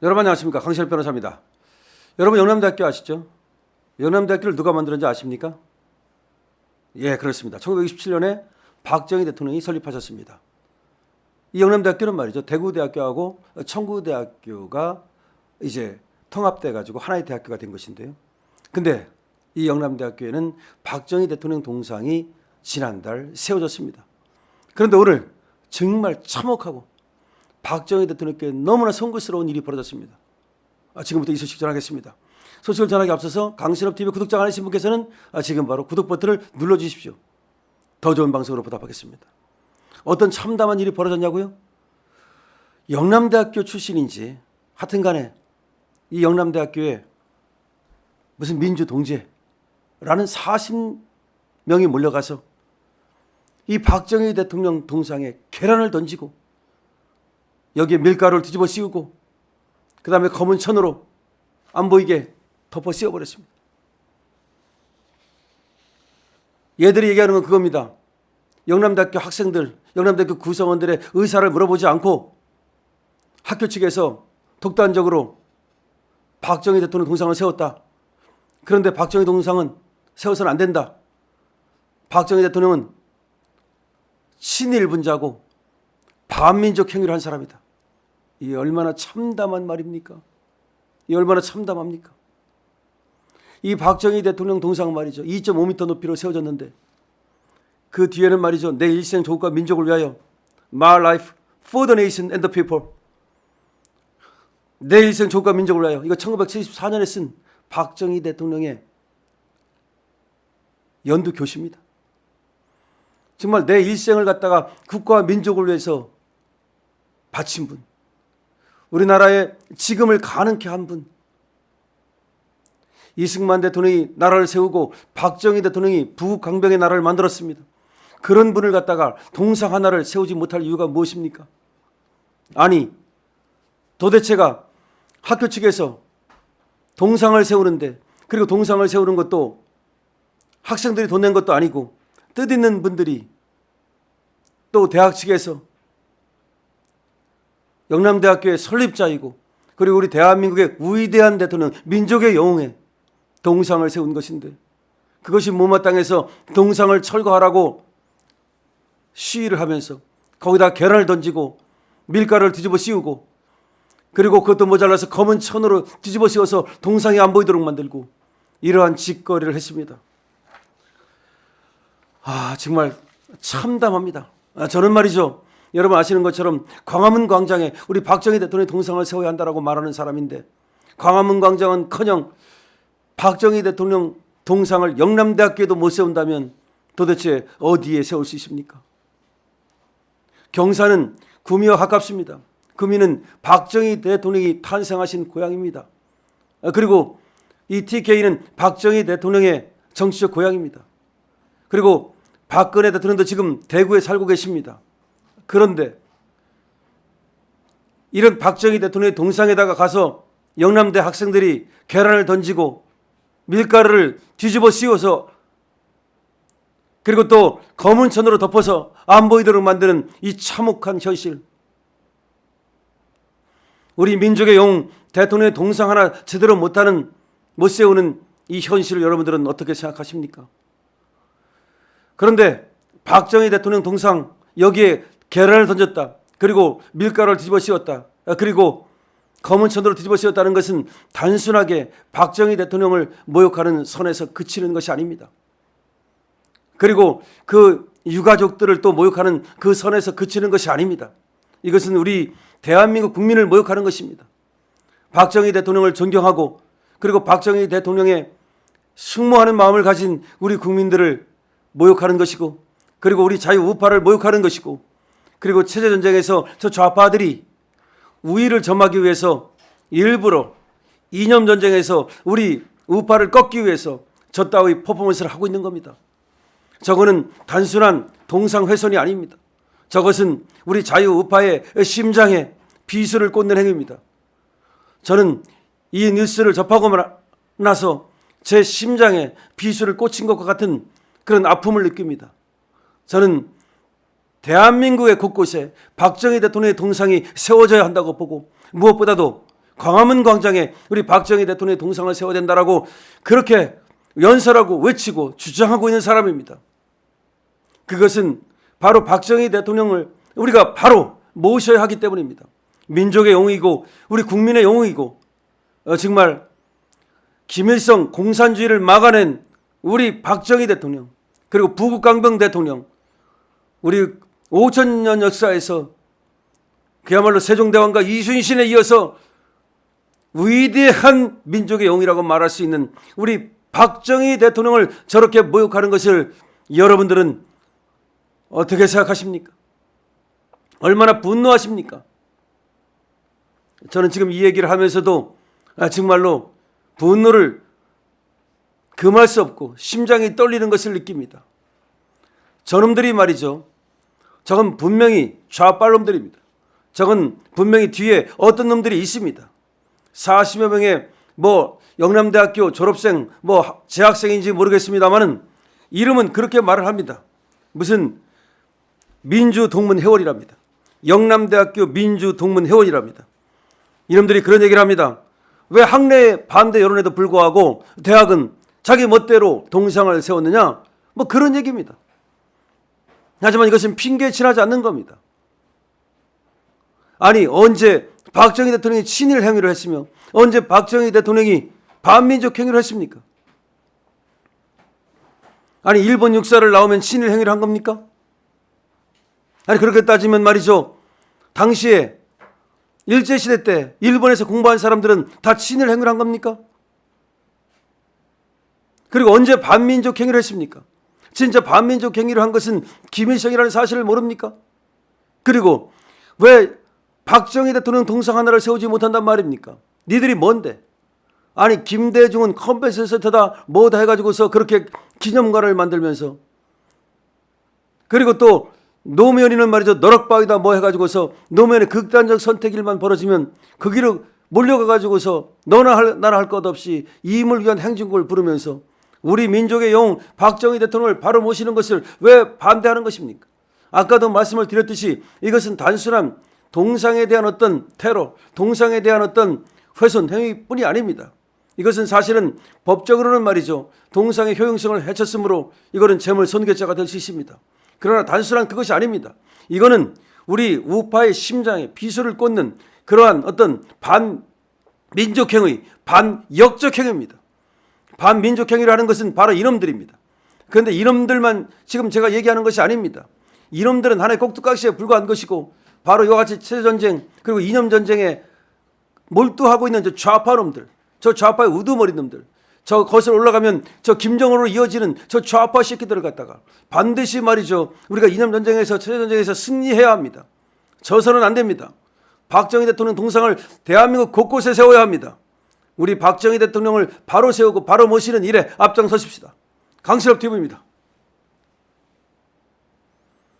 여러분 안녕하십니까? 강신엽 변호사입니다. 여러분 영남대학교 아시죠? 영남대학교를 누가 만들었는지 아십니까? 예, 그렇습니다. 1927년에 박정희 대통령이 설립하셨습니다. 이 영남대학교는 말이죠. 대구대학교하고 청구대학교가 이제 통합돼 가지고 하나의 대학교가 된 것인데요. 근데 이 영남대학교에는 박정희 대통령 동상이 지난달 세워졌습니다. 그런데 오늘 정말 참혹하고 박정희 대통령께 너무나 송구스러운 일이 벌어졌습니다. 지금부터 이 소식 전하겠습니다. 소식을 전하기 앞서서 강신업TV 구독자 아니신 분께서는 지금 바로 구독 버튼을 눌러주십시오. 더 좋은 방송으로 보답하겠습니다. 어떤 참담한 일이 벌어졌냐고요? 영남대학교 출신인지 하여튼 간에 이 영남대학교에 무슨 민주동지라는 40명이 몰려가서 이 박정희 대통령 동상에 계란을 던지고 여기에 밀가루를 뒤집어 씌우고 그 다음에 검은 천으로 안 보이게 덮어 씌워버렸습니다. 얘들이 얘기하는 건 그겁니다. 영남대학교 학생들, 영남대학교 구성원들의 의사를 물어보지 않고 학교 측에서 독단적으로 박정희 대통령 동상을 세웠다. 그런데 박정희 동상은 세워서는 안 된다. 박정희 대통령은 친일분자고 반민족 행위를 한 사람이다. 이 얼마나 참담한 말입니까? 이 얼마나 참담합니까? 이 박정희 대통령 동상 말이죠. 2.5m 높이로 세워졌는데 그 뒤에는 말이죠. 내 일생 조국과 민족을 위하여 My life for the nation and the people. 내 일생 조국과 민족을 위하여. 이거 1974년에 쓴 박정희 대통령의 연두 교시입니다. 정말 내 일생을 갖다가 국가와 민족을 위해서 바친 분. 우리나라의 지금을 가능케 한 분. 이승만 대통령이 나라를 세우고 박정희 대통령이 부강병의 나라를 만들었습니다. 그런 분을 갖다가 동상 하나를 세우지 못할 이유가 무엇입니까? 아니, 도대체가 학교 측에서 동상을 세우는데, 그리고 동상을 세우는 것도 학생들이 돈 낸 것도 아니고 뜻있는 분들이 또 대학 측에서 영남대학교의 설립자이고 그리고 우리 대한민국의 위대한 대통령, 민족의 영웅의 동상을 세운 것인데 그것이 못마땅해서 동상을 철거하라고 시위를 하면서 거기다 계란을 던지고 밀가루를 뒤집어 씌우고 그리고 그것도 모자라서 검은 천으로 뒤집어 씌워서 동상이 안 보이도록 만들고 이러한 짓거리를 했습니다. 정말 참담합니다. 저는 말이죠. 여러분 아시는 것처럼 광화문 광장에 우리 박정희 대통령의 동상을 세워야 한다고 말하는 사람인데 광화문 광장은커녕 박정희 대통령 동상을 영남대학교에도 못 세운다면 도대체 어디에 세울 수 있습니까? 경사는 구미와 가깝습니다. 구미는 박정희 대통령이 탄생하신 고향입니다. 그리고 이 TK는 박정희 대통령의 정치적 고향입니다. 그리고 박근혜 대통령도 지금 대구에 살고 계십니다. 그런데 이런 박정희 대통령의 동상에다가 가서 영남대 학생들이 계란을 던지고 밀가루를 뒤집어 씌워서 그리고 또 검은 천으로 덮어서 안 보이도록 만드는 이 참혹한 현실. 우리 민족의 영웅 대통령의 동상 하나 제대로 못 세우는 이 현실을 여러분들은 어떻게 생각하십니까? 그런데 박정희 대통령 동상 여기에 계란을 던졌다. 그리고 밀가루를 뒤집어 씌웠다. 그리고 검은 천으로 뒤집어 씌웠다는 것은 단순하게 박정희 대통령을 모욕하는 선에서 그치는 것이 아닙니다. 그리고 그 유가족들을 또 모욕하는 그 선에서 그치는 것이 아닙니다. 이것은 우리 대한민국 국민을 모욕하는 것입니다. 박정희 대통령을 존경하고 그리고 박정희 대통령의 숭모하는 마음을 가진 우리 국민들을 모욕하는 것이고 그리고 우리 자유우파를 모욕하는 것이고 그리고 체제전쟁에서 저 좌파들이 우위를 점하기 위해서 일부러 이념전쟁에서 우리 우파를 꺾기 위해서 저 따위 퍼포먼스를 하고 있는 겁니다. 저거는 단순한 동상훼손이 아닙니다. 저것은 우리 자유우파의 심장에 비수를 꽂는 행위입니다. 저는 이 뉴스를 접하고 나서 제 심장에 비수를 꽂힌 것과 같은 그런 아픔을 느낍니다. 저는 대한민국의 곳곳에 박정희 대통령의 동상이 세워져야 한다고 보고 무엇보다도 광화문 광장에 우리 박정희 대통령의 동상을 세워야 된다라고 그렇게 연설하고 외치고 주장하고 있는 사람입니다. 그것은 바로 박정희 대통령을 우리가 바로 모셔야 하기 때문입니다. 민족의 영웅이고 우리 국민의 영웅이고 정말 김일성 공산주의를 막아낸 우리 박정희 대통령, 그리고 부국강병 대통령, 우리 5,000년 역사에서 그야말로 세종대왕과 이순신에 이어서 위대한 민족의 영웅이라고 말할 수 있는 우리 박정희 대통령을 저렇게 모욕하는 것을 여러분들은 어떻게 생각하십니까? 얼마나 분노하십니까? 저는 지금 이 얘기를 하면서도 정말로 분노를 금할 수 없고 심장이 떨리는 것을 느낍니다. 저놈들이 말이죠. 저건 분명히 좌빨놈들입니다. 저건 분명히 뒤에 어떤 놈들이 있습니다. 40여 명의 영남대학교 졸업생 재학생인지 모르겠습니다만은 이름은 그렇게 말을 합니다. 무슨 민주동문회원이랍니다. 영남대학교 민주동문회원이랍니다. 이놈들이 그런 얘기를 합니다. 왜 학내 반대 여론에도 불구하고 대학은 자기 멋대로 동상을 세웠느냐? 그런 얘기입니다. 하지만 이것은 핑계에 지나지 않는 겁니다. 아니 언제 박정희 대통령이 친일 행위를 했으며 언제 박정희 대통령이 반민족 행위를 했습니까? 아니 일본 육사를 나오면 친일 행위를 한 겁니까? 아니 그렇게 따지면 말이죠. 당시에 일제시대 때 일본에서 공부한 사람들은 다 친일 행위를 한 겁니까? 그리고 언제 반민족 행위를 했습니까? 진짜 반민족 행위를 한 것은 김일성이라는 사실을 모릅니까? 그리고 왜 박정희 대통령 동상 하나를 세우지 못한단 말입니까? 니들이 뭔데? 아니 김대중은 컴뱃을 세트다 뭐다 해가지고서 그렇게 기념관을 만들면서, 그리고 또 노무현이는 말이죠. 너럭바위다 해가지고서 노무현의 극단적 선택일만 벌어지면 그 길을 몰려가가지고서 너나 나나 할 것 없이 이임을 위한 행진곡을 부르면서 우리 민족의 영웅 박정희 대통령을 바로 모시는 것을 왜 반대하는 것입니까? 아까도 말씀을 드렸듯이 이것은 단순한 동상에 대한 어떤 테러, 동상에 대한 어떤 훼손 행위뿐이 아닙니다. 이것은 사실은 법적으로는 말이죠. 동상의 효용성을 해쳤으므로 이거는 재물 손괴죄가 될 수 있습니다. 그러나 단순한 그것이 아닙니다. 이거는 우리 우파의 심장에 비수를 꽂는 그러한 어떤 반민족 행위, 반역적 행위입니다. 반민족 행위를 하는 것은 바로 이놈들입니다. 그런데 이놈들만 지금 제가 얘기하는 것이 아닙니다. 이놈들은 하나의 꼭두각시에 불과한 것이고 바로 이와 같이 체제전쟁 그리고 이념전쟁에 몰두하고 있는 저 좌파놈들, 저 좌파의 우두머리 놈들, 저 거슬러 올라가면 저 김정은으로 이어지는 저 좌파 새끼들을 갖다가 반드시 말이죠. 우리가 이념전쟁에서 체제전쟁에서 승리해야 합니다. 져서는 안 됩니다. 박정희 대통령 동상을 대한민국 곳곳에 세워야 합니다. 우리 박정희 대통령을 바로 세우고 바로 모시는 일에 앞장서십시다. 강실업 TV입니다.